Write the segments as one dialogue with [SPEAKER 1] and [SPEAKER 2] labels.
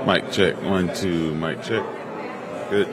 [SPEAKER 1] Mic check. 1, 2, mic check. Good.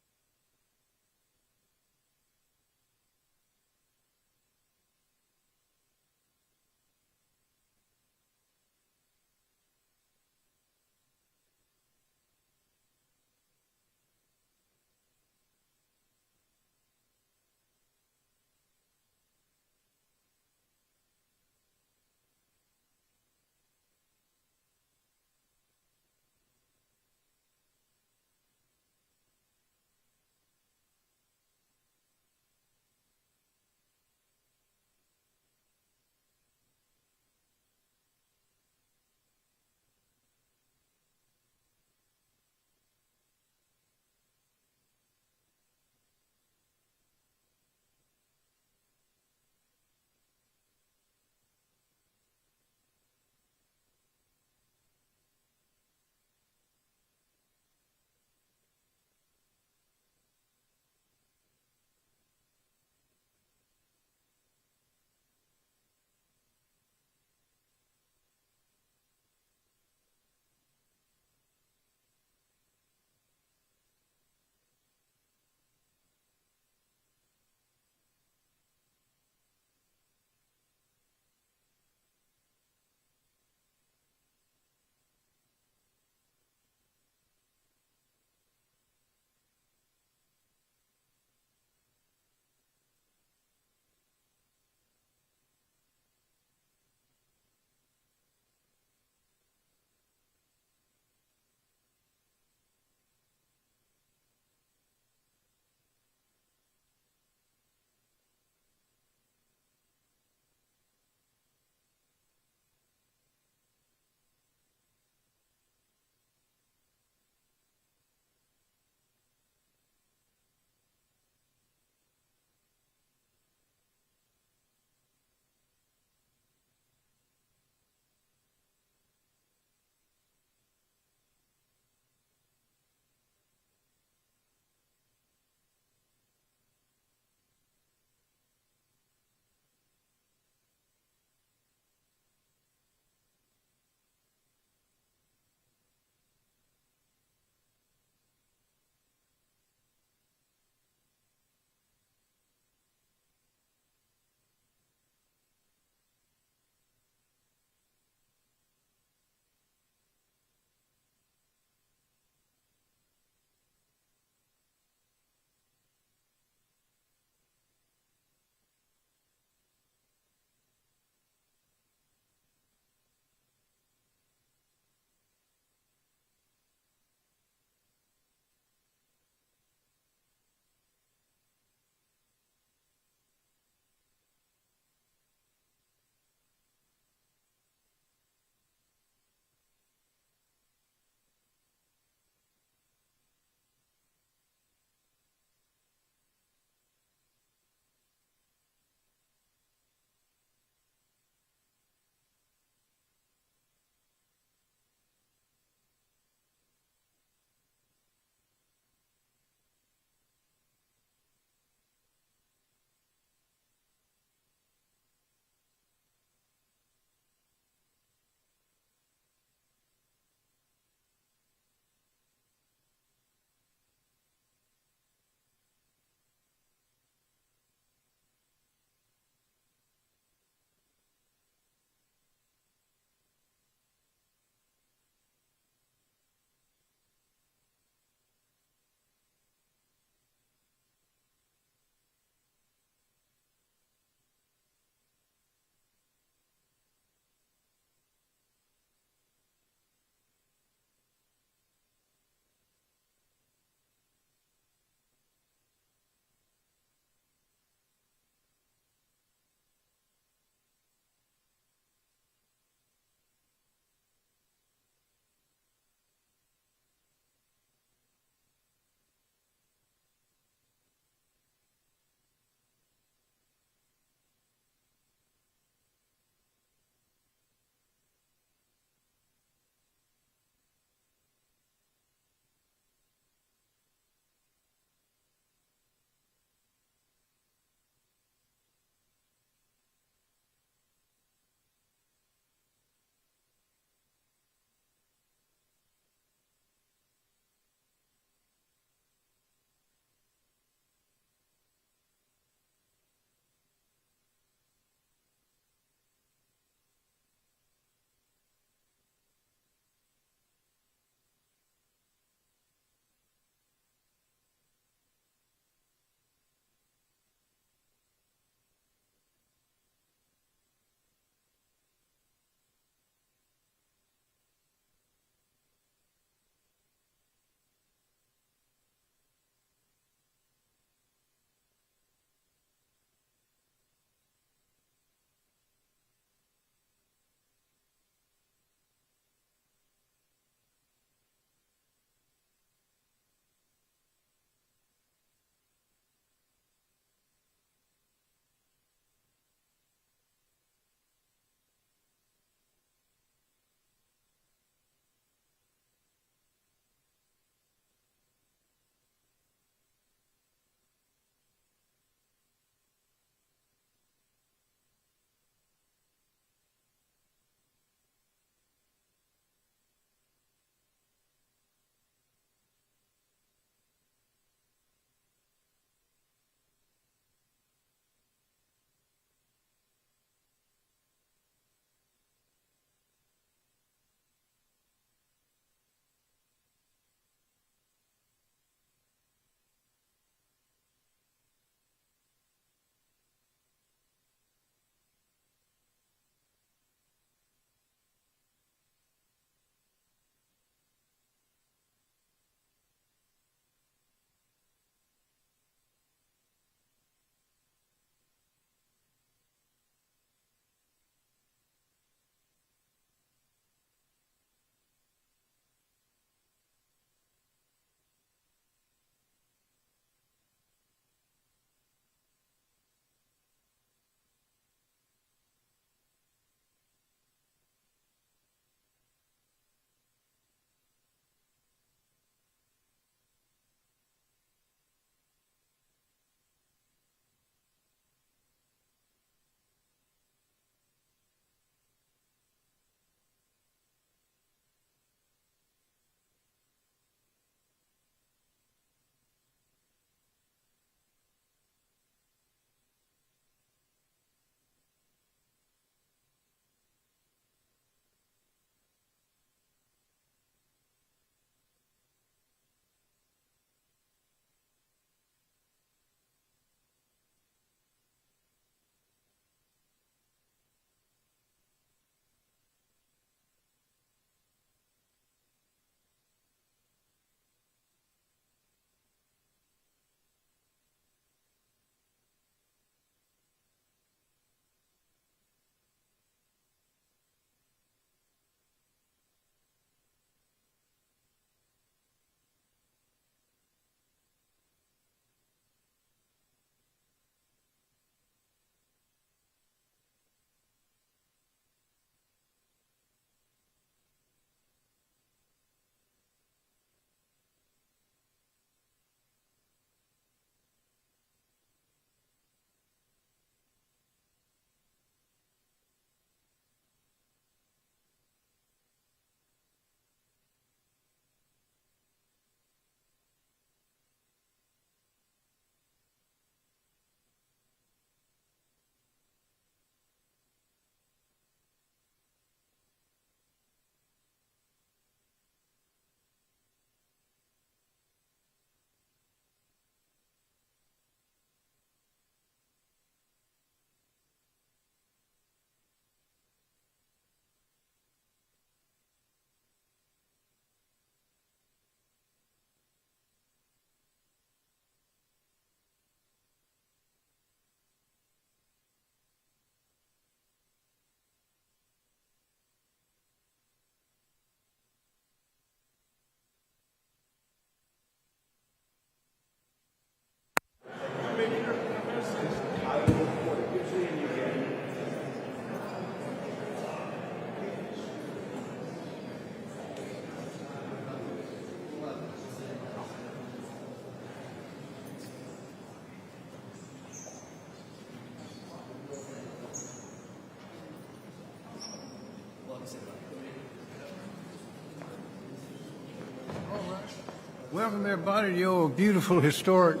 [SPEAKER 2] Welcome, everybody, to your beautiful, historic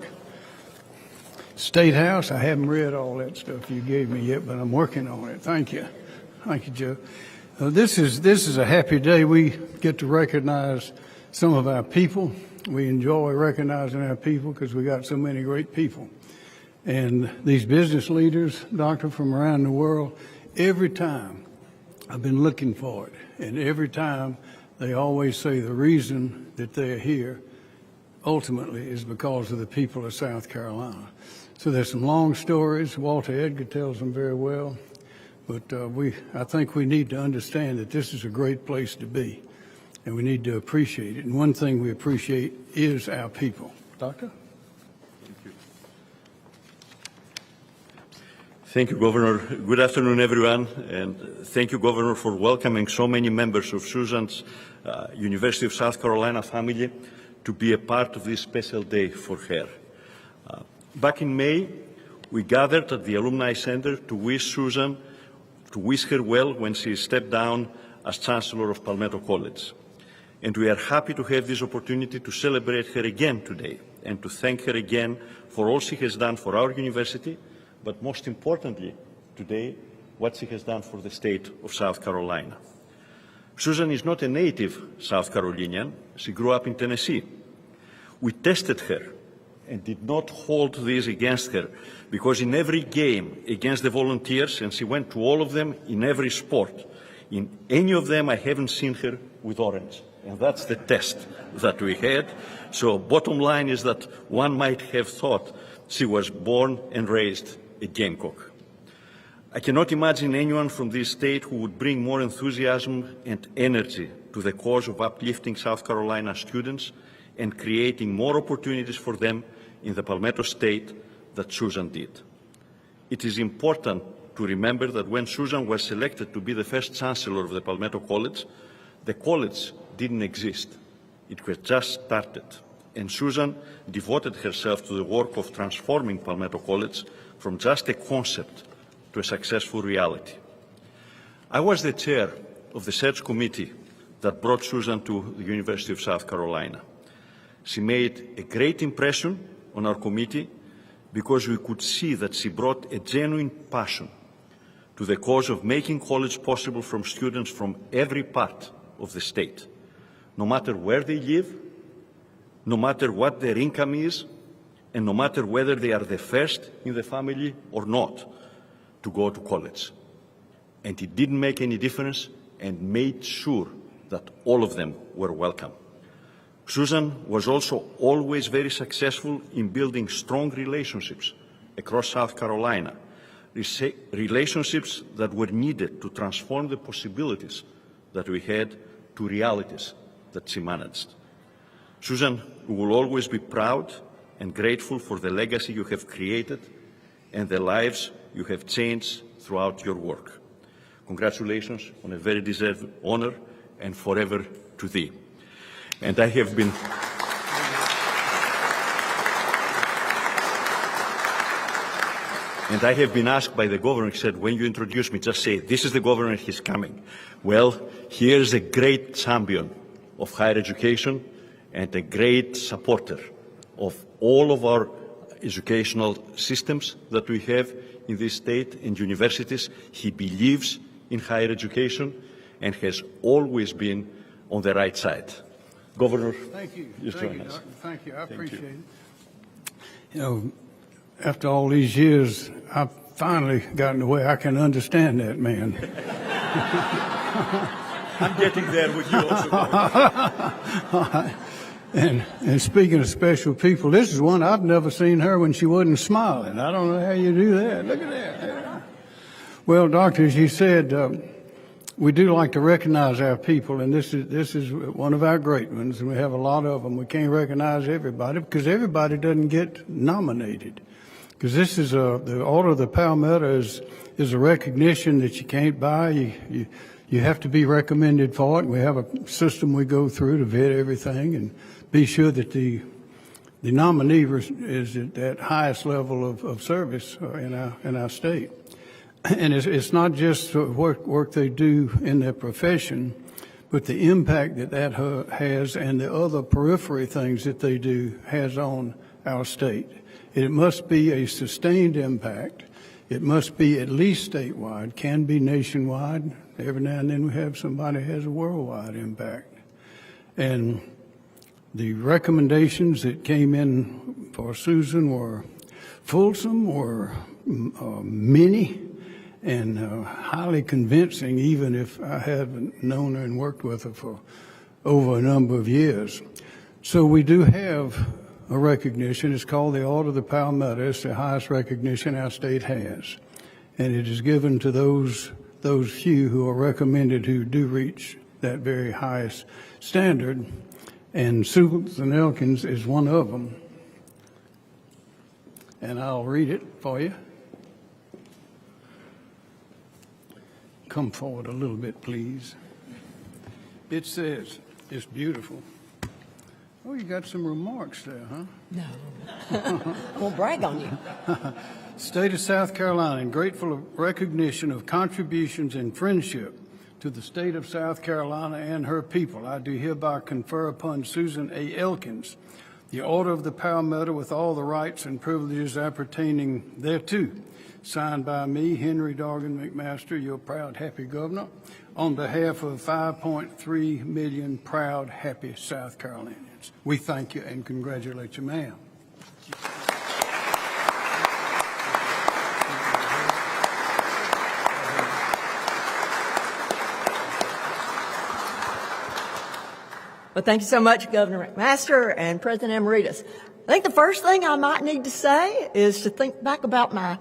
[SPEAKER 2] State House. I haven't read all that stuff you gave me yet, but I'm working on it. Thank you. Thank you, Joe. This is a happy day. We get to recognize some of our people. We enjoy recognizing our people because we got so many great people. And these business leaders, doctor, from around the world, every time I've been looking for it. And every time they always say the reason that they're here ultimately is because of the people of South Carolina. So there's some long stories. Walter Edgar tells them very well. But I think we need to understand that this is a great place to be, and we need to appreciate it. And one thing we appreciate is our people. Doctor?
[SPEAKER 3] Thank you. Thank you, Governor. Good afternoon, everyone. And thank you, Governor, for welcoming so many members of Susan's University of South Carolina family to be a part of this special day for her. Back in May, we gathered at the Alumni Center to wish her well when she stepped down as Chancellor of Palmetto College. And we are happy to have this opportunity to celebrate her again today and to thank her again for all she has done for our university, but most importantly today, what she has done for the state of South Carolina. Susan is not a native South Carolinian. She grew up in Tennessee. We tested her and did not hold this against her because in every game against the Volunteers, and she went to all of them in every sport, in any of them I haven't seen her with orange. And that's the test that we had. So bottom line is that one might have thought she was born and raised a Gamecock. I cannot imagine anyone from this state who would bring more enthusiasm and energy to the cause of uplifting South Carolina students and creating more opportunities for them in the Palmetto State that Susan did. It is important to remember that when Susan was selected to be the first Chancellor of the Palmetto College, the college didn't exist. It had just started. And Susan devoted herself to the work of transforming Palmetto College from just a concept to a successful reality. I was the chair of the search committee that brought Susan to the University of South Carolina. She made a great impression on our committee because we could see that she brought a genuine passion to the cause of making college possible from students from every part of the state, no matter where they live, no matter what their income is, and no matter whether they are the first in the family or not to go to college. And it didn't make any difference and made sure that all of them were welcome. Susan was also always very successful in building strong relationships across South Carolina, relationships that were needed to transform the possibilities that we had to realities that she managed. Susan, we will always be proud and grateful for the legacy you have created and the lives you have changed throughout your work. Congratulations on a very deserved honor, and forever to thee. And I have been asked by the governor, he said, when you introduce me, just say, this is the governor, he's coming. Well, here's a great champion of higher education and a great supporter of all of our educational systems that we have in this state and universities. He believes in higher education and has always been on the right side. Governor,
[SPEAKER 2] thank you.
[SPEAKER 3] Just
[SPEAKER 2] Thank
[SPEAKER 3] join
[SPEAKER 2] you,
[SPEAKER 3] us.
[SPEAKER 2] Doctor. Thank you. I appreciate it.
[SPEAKER 3] You.
[SPEAKER 2] You know, after all these years, I've finally gotten the way I can understand that man.
[SPEAKER 3] I'm getting there with you also.
[SPEAKER 2] And speaking of special people, this is one I've never seen her when she wasn't smiling. I don't know how you do that. Look at that. Well, Doctor, as you said, we do like to recognize our people, and this is one of our great ones, and we have a lot of them. We can't recognize everybody because everybody doesn't get nominated. Because this is the Order of the Palmetto is a recognition that you can't buy. You have to be recommended for it. We have a system we go through to vet everything and be sure that the nominee is at that highest level of service in our state. And it's not just work they do in their profession, but the impact that that has and the other periphery things that they do has on our state. It must be a sustained impact. It must be at least statewide, can be nationwide. Every now and then we have somebody who has a worldwide impact. And the recommendations that came in for Susan were fulsome, were many, and highly convincing, even if I haven't known her and worked with her for over a number of years. So we do have a recognition. It's called the Order of the Palmetto. It's the highest recognition our state has. And it is given to those few who are recommended who do reach that very highest standard. And Susan Elkins is one of them. And I'll read it for you. Come forward a little bit, please. It says, it's beautiful. Oh, you got some remarks there, huh?
[SPEAKER 4] No. We'll brag on you.
[SPEAKER 2] State of South Carolina, in grateful recognition of contributions and friendship to the state of South Carolina and her people, I do hereby confer upon Susan A. Elkins the Order of the Palmetto with all the rights and privileges appertaining thereto, signed by me, Henry Dorgan McMaster, your proud, happy governor, on behalf of 5.3 million proud, happy South Carolinians. We thank you and congratulate you, ma'am.
[SPEAKER 4] Well, thank you so much, Governor McMaster and President Emeritus. I think the first thing I might need to say is to think back about my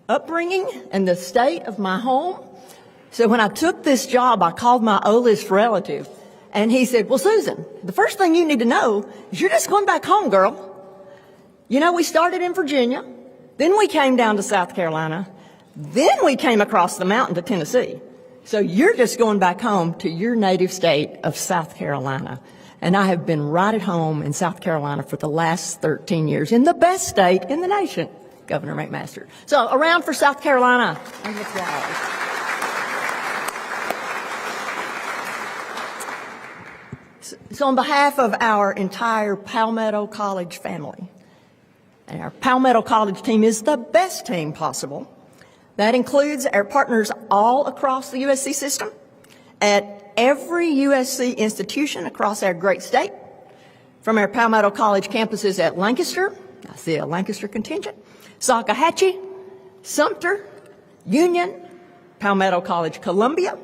[SPEAKER 4] upbringing and the state of my home. So when I took this job, I called my oldest relative, and he said, well, Susan, the first thing you need to know is you're just going back home, girl. You know, we started in Virginia, then we came down to South Carolina, then we came across the mountain to Tennessee. So you're just going back home to your native state of South Carolina. And I have been right at home in South Carolina for the last 13 years in the best state in the nation, Governor McMaster. So around for South Carolina. So on behalf of our entire Palmetto College family, and our Palmetto College team is the best team possible. That includes our partners all across the USC system, at every USC institution across our great state, from our Palmetto College campuses at Lancaster, I see a Lancaster contingent, Salkehatchie, Sumter, Union, Palmetto College Columbia,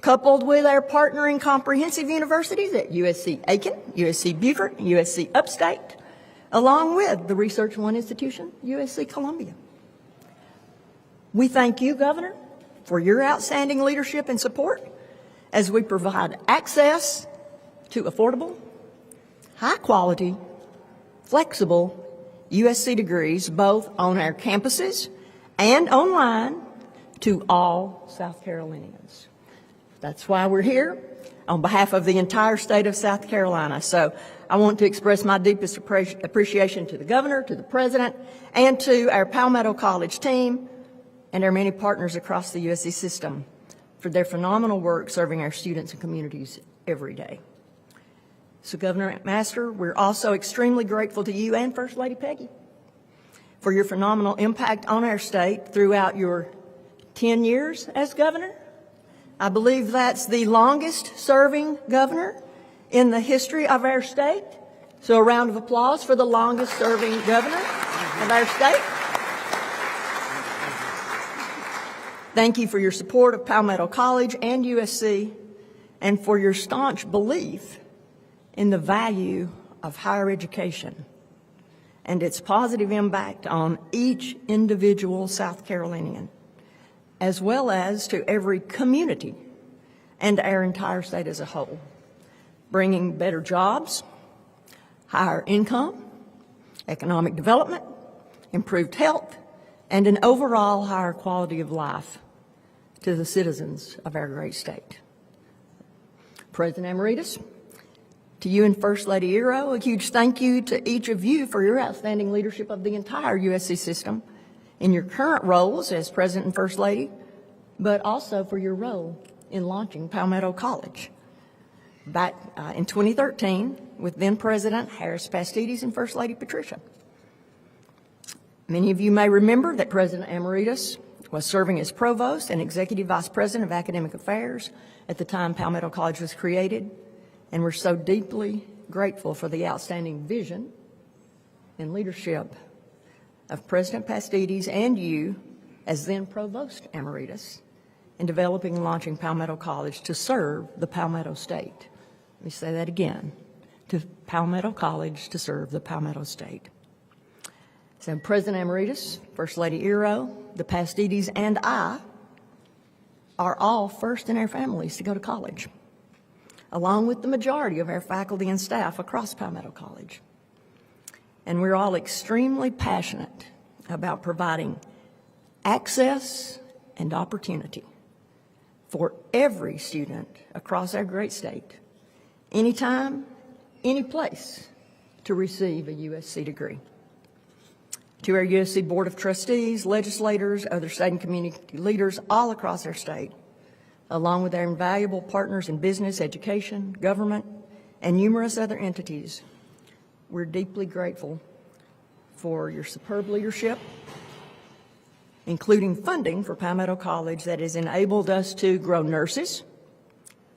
[SPEAKER 4] coupled with our partnering comprehensive universities at USC Aiken, USC Beaufort, USC Upstate, along with the Research One institution, USC Columbia. We thank you, Governor, for your outstanding leadership and support as we provide access to affordable, high-quality, flexible USC degrees both on our campuses and online to all South Carolinians. That's why we're here on behalf of the entire state of South Carolina. So I want to express my deepest appreciation to the Governor, to the President, and to our Palmetto College team and our many partners across the USC system for their phenomenal work serving our students and communities every day. So Governor McMaster, we're also extremely grateful to you and First Lady Peggy for your phenomenal impact on our state throughout your 10 years as governor. I believe that's the longest serving governor in the history of our state. So a round of applause for the longest serving governor of our state. Thank you for your support of Palmetto College and USC, and for your staunch belief in the value of higher education and its positive impact on each individual South Carolinian, as well as to every community and our entire state as a whole, bringing better jobs, higher income, economic development, improved health, and an overall higher quality of life to the citizens of our great state. President Emeritus, to you and First Lady Ero, a huge thank you to each of you for your outstanding leadership of the entire USC system in your current roles as President and First Lady, but also for your role in launching Palmetto College. Back in 2013 with then President Harris Pastides and First Lady Patricia. Many of you may remember that President Emeritus was serving as Provost and Executive Vice President of Academic Affairs at the time Palmetto College was created, and we're so deeply grateful for the outstanding vision and leadership of President Pastides and you as then Provost Emeritus in developing and launching Palmetto College to serve the Palmetto State. Let me say that again, to Palmetto College to serve the Palmetto State. So President Emeritus, First Lady Eero, the Pastides, and I are all first in our families to go to college, along with the majority of our faculty and staff across Palmetto College. And we're all extremely passionate about providing access and opportunity for every student across our great state, anytime, any place, to receive a USC degree. To our USC Board of Trustees, legislators, other state and community leaders all across our state, along with our invaluable partners in business, education, government, and numerous other entities, we're deeply grateful for your superb leadership, including funding for Palmetto College that has enabled us to grow nurses,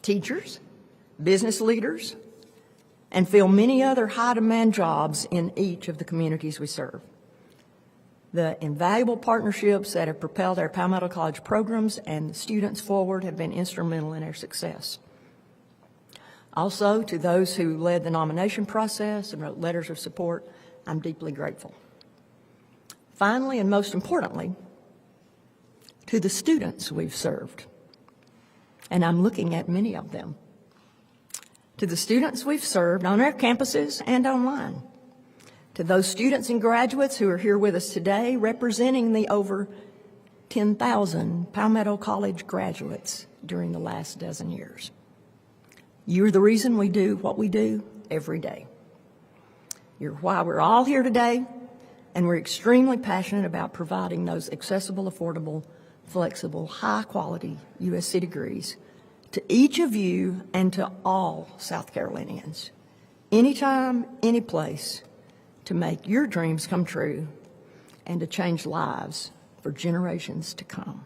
[SPEAKER 4] teachers, business leaders, and fill many other high-demand jobs in each of the communities we serve. The invaluable partnerships that have propelled our Palmetto College programs and the students forward have been instrumental in our success. Also, to those who led the nomination process and wrote letters of support, I'm deeply grateful. Finally, and most importantly, to the students we've served, and I'm looking at many of them, to the students we've served on our campuses and online, to those students and graduates who are here with us today representing the over 10,000 Palmetto College graduates during the last dozen years. You're the reason we do what we do every day. You're why we're all here today, and we're extremely passionate about providing those accessible, affordable, flexible, high-quality USC degrees to each of you and to all South Carolinians, anytime, any place, to make your dreams come true and to change lives for generations to come.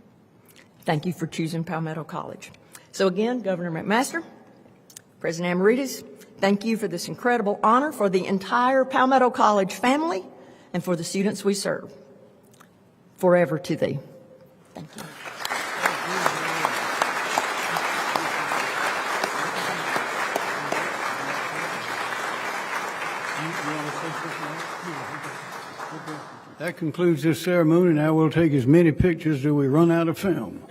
[SPEAKER 4] Thank you for choosing Palmetto College. So again, Governor McMaster, President Emeritus, thank you for this incredible honor for the entire Palmetto College family and for the students we serve. Forever to thee. Thank you.
[SPEAKER 2] That concludes this ceremony. Now we'll take as many pictures till we run out of film.